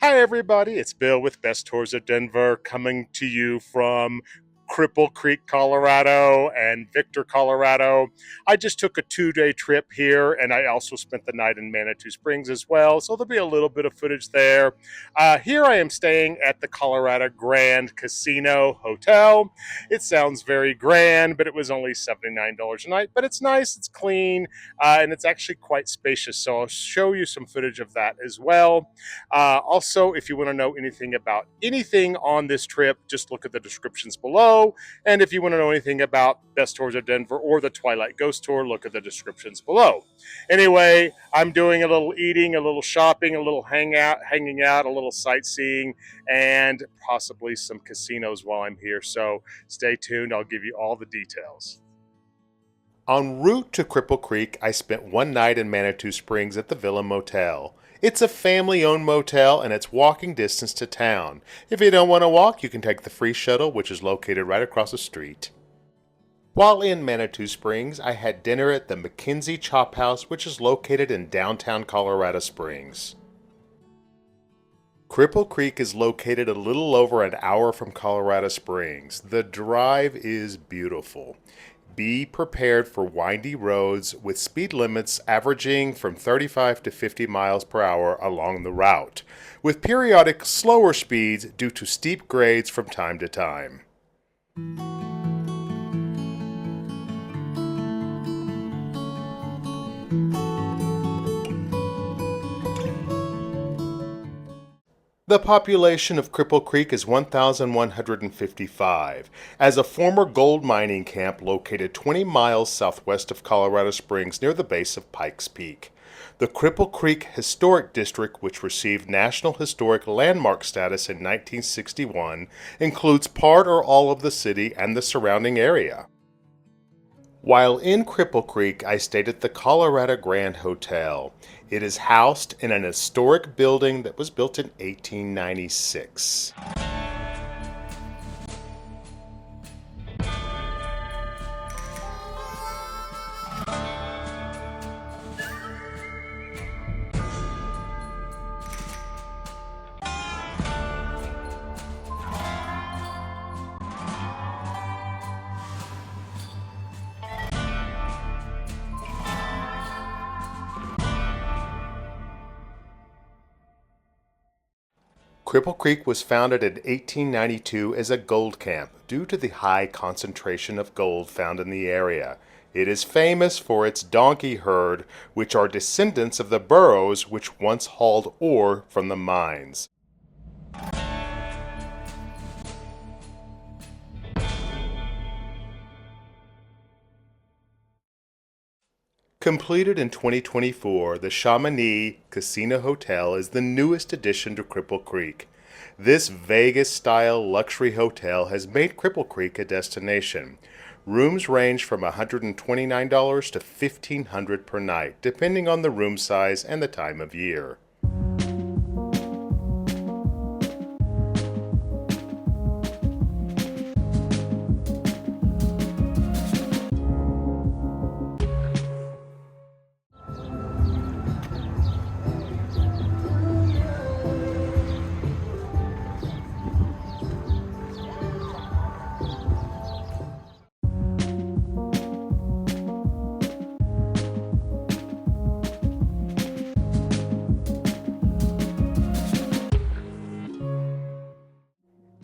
Hi, everybody. It's Bill with Best Tours of Denver coming to you from Cripple Creek, Colorado, and Victor, Colorado. I just took a 2 day trip here, and I also spent the night in Manitou Springs as well. So there'll be a little bit of footage there. Here I am staying at the Colorado Grande Casino Hotel. It sounds very grand, but it was only $79 a night. But it's nice, it's clean, and it's actually quite spacious. So I'll show you some footage of that as well. Also, if you want to know anything about anything on this trip, just look at the descriptions below. And if you want to know anything about Best Tours of Denver or the Twilight Ghost Tour, look at the descriptions below. Anyway, I'm doing a little eating, a little shopping, a little hanging out, a little sightseeing, and possibly some casinos while I'm here. So stay tuned. I'll give you all the details. En route to Cripple Creek, I spent one night in Manitou Springs at the Villa Motel. It's a family-owned motel and it's walking distance to town. If you don't want to walk, you can take the free shuttle, which is located right across the street. While in Manitou Springs, I had dinner at the MacKenzie Chop House, which is located in downtown Colorado Springs. Cripple Creek is located a little over an hour from Colorado Springs. The drive is beautiful. Be prepared for windy roads with speed limits averaging from 35 to 50 miles per hour along the route, with periodic slower speeds due to steep grades from time to time. The population of Cripple Creek is 1,155. As a former gold mining camp located 20 miles southwest of Colorado Springs near the base of Pikes Peak. The Cripple Creek Historic District, which received National Historic Landmark status in 1961, includes part or all of the city and the surrounding area. While in Cripple Creek, I stayed at the Colorado Grande Hotel. It is housed in an historic building that was built in 1896. Cripple Creek was founded in 1892 as a gold camp due to the high concentration of gold found in the area. It is famous for its donkey herd, which are descendants of the burros which once hauled ore from the mines. Completed in 2024, the Chamonix Casino Hotel is the newest addition to Cripple Creek. This Vegas-style luxury hotel has made Cripple Creek a destination. Rooms range from $129 to $1,500 per night, depending on the room size and the time of year.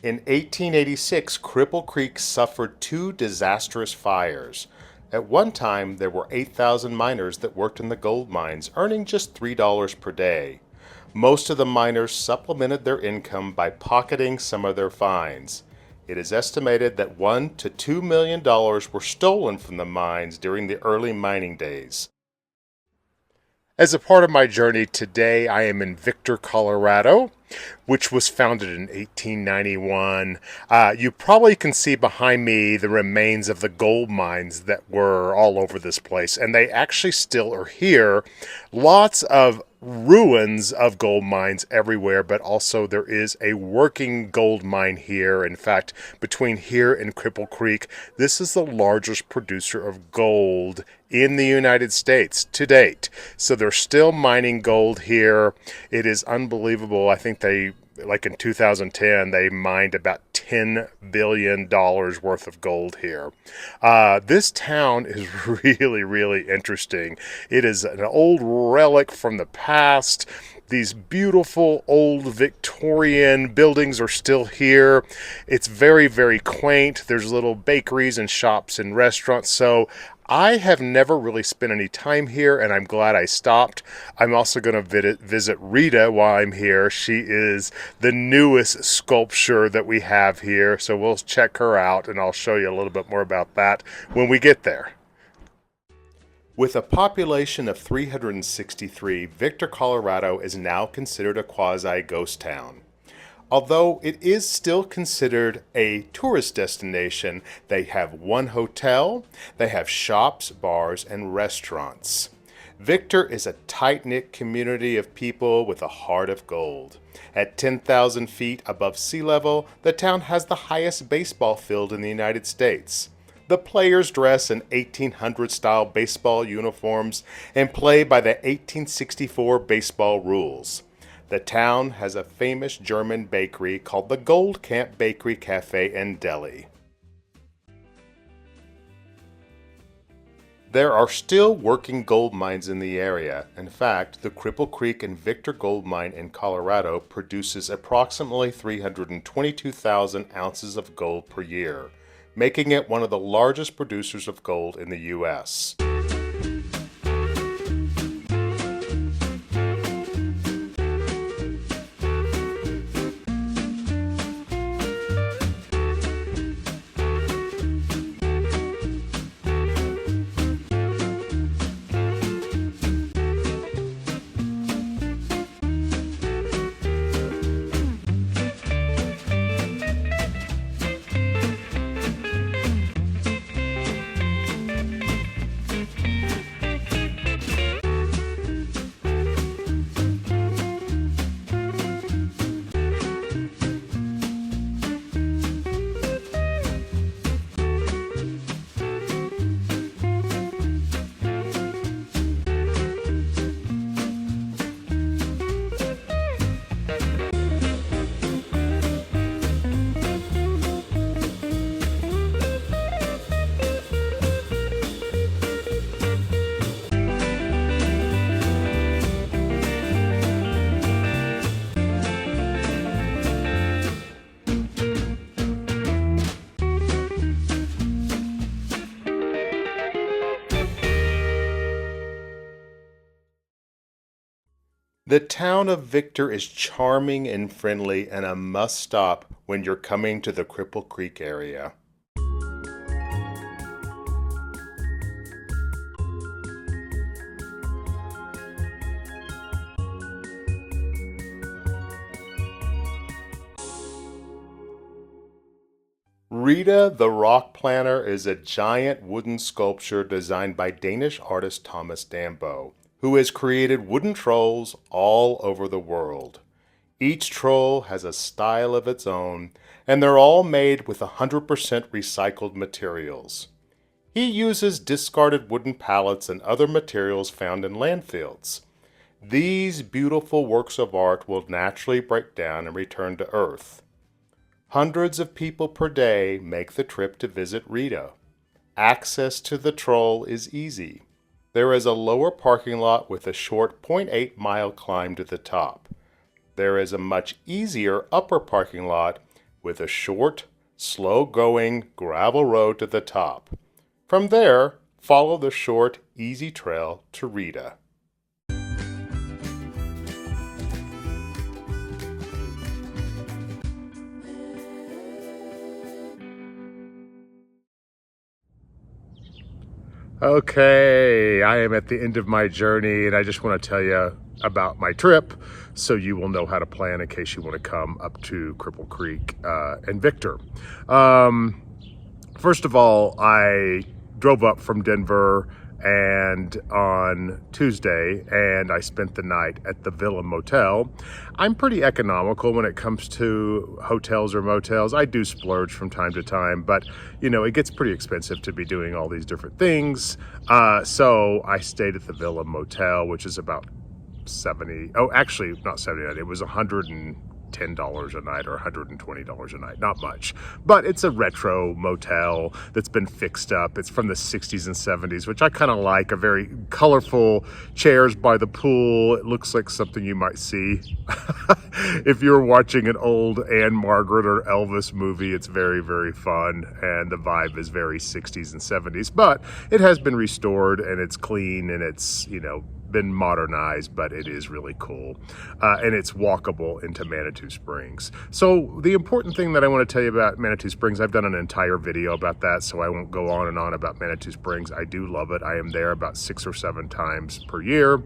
In 1886, Cripple Creek suffered two disastrous fires. At one time, there were 8,000 miners that worked in the gold mines, earning just $3 per day. Most of the miners supplemented their income by pocketing some of their fines. It is estimated that $1 to $2 million were stolen from the mines during the early mining days. As a part of my journey today, I am in Victor, Colorado, which was founded in 1891. You probably can see behind me the remains of the gold mines that were all over this place, and they actually still are here. Lots of ruins of gold mines everywhere, but also there is a working gold mine here. In fact, between here and Cripple Creek, this is the largest producer of gold in the United States to date. So they're still mining gold here. It is unbelievable. I think like in 2010, they mined about $10 billion worth of gold here. This town is really, really interesting. It is an old relic from the past. These beautiful old Victorian buildings are still here. It's very, very quaint. There's little bakeries and shops and restaurants. So I have never really spent any time here, and I'm glad I stopped. I'm also going to visit Rita while I'm here. She is the newest sculpture that we have here, so we'll check her out, and I'll show you a little bit more about that when we get there. With a population of 363, Victor, Colorado is now considered a quasi-ghost town. Although it is still considered a tourist destination, they have one hotel, they have shops, bars, and restaurants. Victor is a tight-knit community of people with a heart of gold. At 10,000 feet above sea level, the town has the highest baseball field in the United States. The players dress in 1800-style baseball uniforms and play by the 1864 baseball rules. The town has a famous German bakery called the Gold Camp Bakery Cafe and Deli. There are still working gold mines in the area. In fact, the Cripple Creek and Victor Gold Mine in Colorado produces approximately 322,000 ounces of gold per year, making it one of the largest producers of gold in the U.S. The town of Victor is charming and friendly and a must-stop when you're coming to the Cripple Creek area. Rita the Rock Planter is a giant wooden sculpture designed by Danish artist Thomas Dambo, who has created wooden trolls all over the world. Each troll has a style of its own, and they're all made with 100% recycled materials. He uses discarded wooden pallets and other materials found in landfills. These beautiful works of art will naturally break down and return to Earth. Hundreds of people per day make the trip to visit Rita. Access to the troll is easy. There is a lower parking lot with a short 0.8-mile climb to the top. There is a much easier upper parking lot with a short, slow-going gravel road to the top. From there, follow the short, easy trail to Rita. Okay, I am at the end of my journey, and I just want to tell you about my trip so you will know how to plan in case you want to come up to Cripple Creek and Victor. First of all, I drove up from Denver and on Tuesday, and I spent the night at the Villa Motel. I'm pretty economical when it comes to hotels or motels. I do splurge from time to time, but you know, it gets pretty expensive to be doing all these different things. So I stayed at the Villa Motel, which is about 70, oh, actually not 79, it was $110 a night or $120 a night, not much, but it's a retro motel that's been fixed up. It's from the 60s and 70s, which I kind of like. A very colorful chairs by the pool. It looks like something you might see if you're watching an old Anne Margaret or Elvis movie. It's very, very fun, and the vibe is very 60s and 70s, but it has been restored and it's clean and it's, you know, been modernized, but it is really cool, and it's walkable into Manitou Springs. So the important thing that I want to tell you about Manitou Springs, I've done an entire video about that, so I won't go on and on about Manitou Springs. I do love it. I am there about 6 or 7 times per year,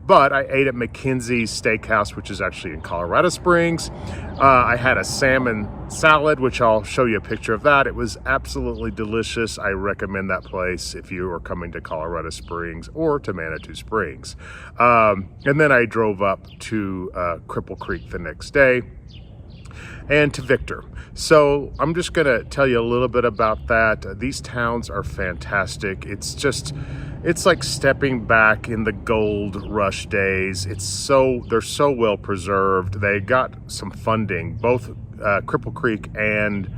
but I ate at MacKenzie's Steakhouse, which is actually in Colorado Springs. I had a salmon salad, which I'll show you a picture of that. It was absolutely delicious. I recommend that place if you are coming to Colorado Springs or to Manitou Springs. And then I drove up to Cripple Creek the next day and to Victor. So I'm just going to tell you a little bit about that. These towns are fantastic. It's like stepping back in the gold rush days. They're so well preserved. They got some funding. Both Cripple Creek and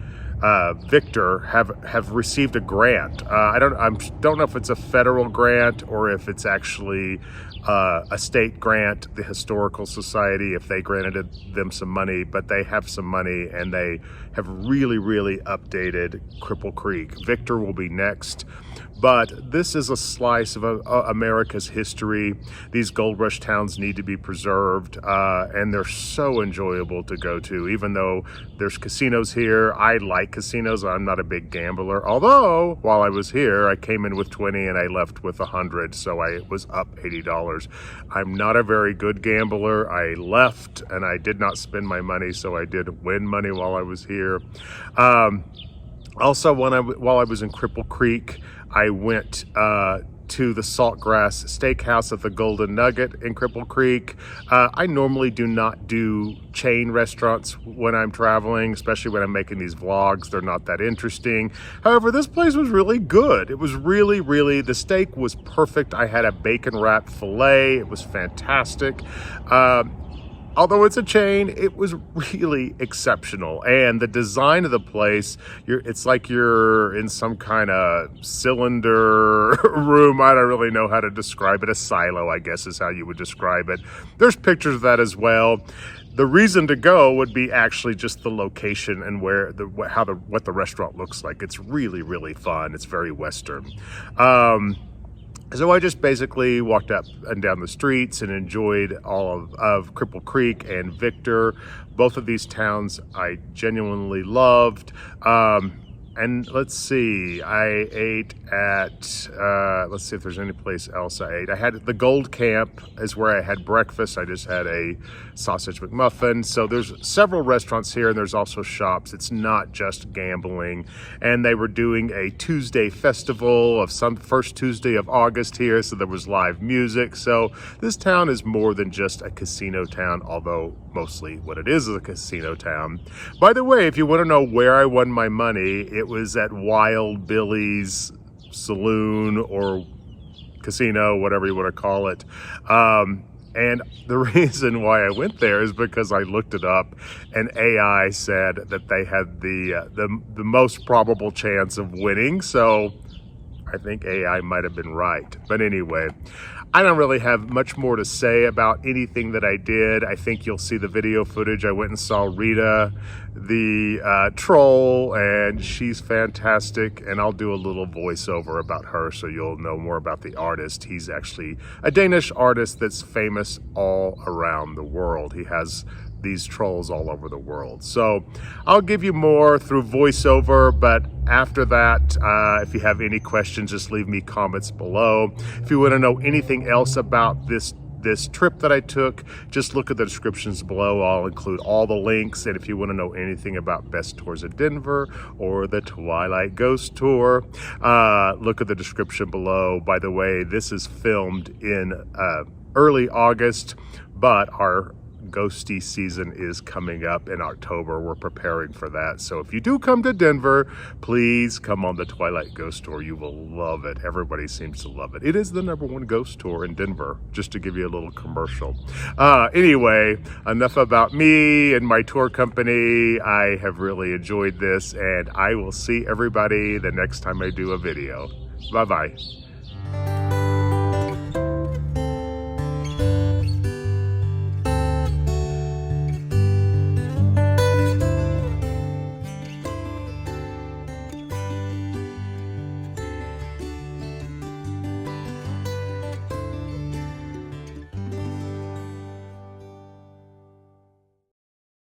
Victor have received a grant. I don't know if it's a federal grant or if it's actually a state grant, the Historical Society, if they granted them some money, but they have some money and they have really, really updated Cripple Creek. Victor will be next, but this is a slice of America's history. These gold rush towns need to be preserved, and they're so enjoyable to go to. Even though there's casinos here, I like casinos. I'm not a big gambler, although while I was here, I came in with 20 and I left with 100, so I was up $80. I'm not a very good gambler. I left and I did not spend my money, so I did win money while I was here. Also, while I was in Cripple Creek, I went to the Saltgrass Steakhouse at the Golden Nugget in Cripple Creek. I normally do not do chain restaurants when I'm traveling, especially when I'm making these vlogs. They're not that interesting. However, this place was really good. It was really, the steak was perfect. I had a bacon wrapped filet. It was fantastic. Although it's a chain, it was really exceptional. And the design of the place, it's like you're in some kind of cylinder room. I don't really know how to describe it. A silo, I guess, is how you would describe it. There's pictures of that as well. The reason to go would be actually just the location and what the restaurant looks like. It's really fun. It's very Western. So I just basically walked up and down the streets and enjoyed all of Cripple Creek and Victor. Both of these towns I genuinely loved. And let's see, I ate at, let's see if there's any place else I ate. I had the Gold Camp is where I had breakfast. I just had a sausage McMuffin. So there's several restaurants here and there's also shops. It's not just gambling. And they were doing a Tuesday festival of first Tuesday of August here. So there was live music. So this town is more than just a casino town, although mostly what it is a casino town. By the way, if you want to know where I won my money, it was at Wild Billy's Saloon or casino, whatever you want to call it. And the reason why I went there is because I looked it up and AI said that they had the most probable chance of winning. So I think AI might have been right. But anyway, I don't really have much more to say about anything that I did. I think you'll see the video footage. I went and saw Rita, the troll, and she's fantastic. And I'll do a little voiceover about her so you'll know more about the artist. He's actually a Danish artist that's famous all around the world. He has these trolls all over the world. So I'll give you more through voiceover, but after that, if you have any questions, just leave me comments below. If you want to know anything else about this this trip that I took, just look at the descriptions below. I'll include all the links. And if you want to know anything about Best Tours of Denver or the Twilight Ghost Tour, look at the description below. By the way, this is filmed in early August, but our ghosty season is coming up in October. We're preparing for that. So if you do come to Denver, please come on the Twilight Ghost Tour. You will love it. Everybody seems to love it. It is the #1 ghost tour in Denver, just to give you a little commercial. Anyway, enough about me and my tour company. I have really enjoyed this, and I will see everybody the next time I do a video. Bye-bye.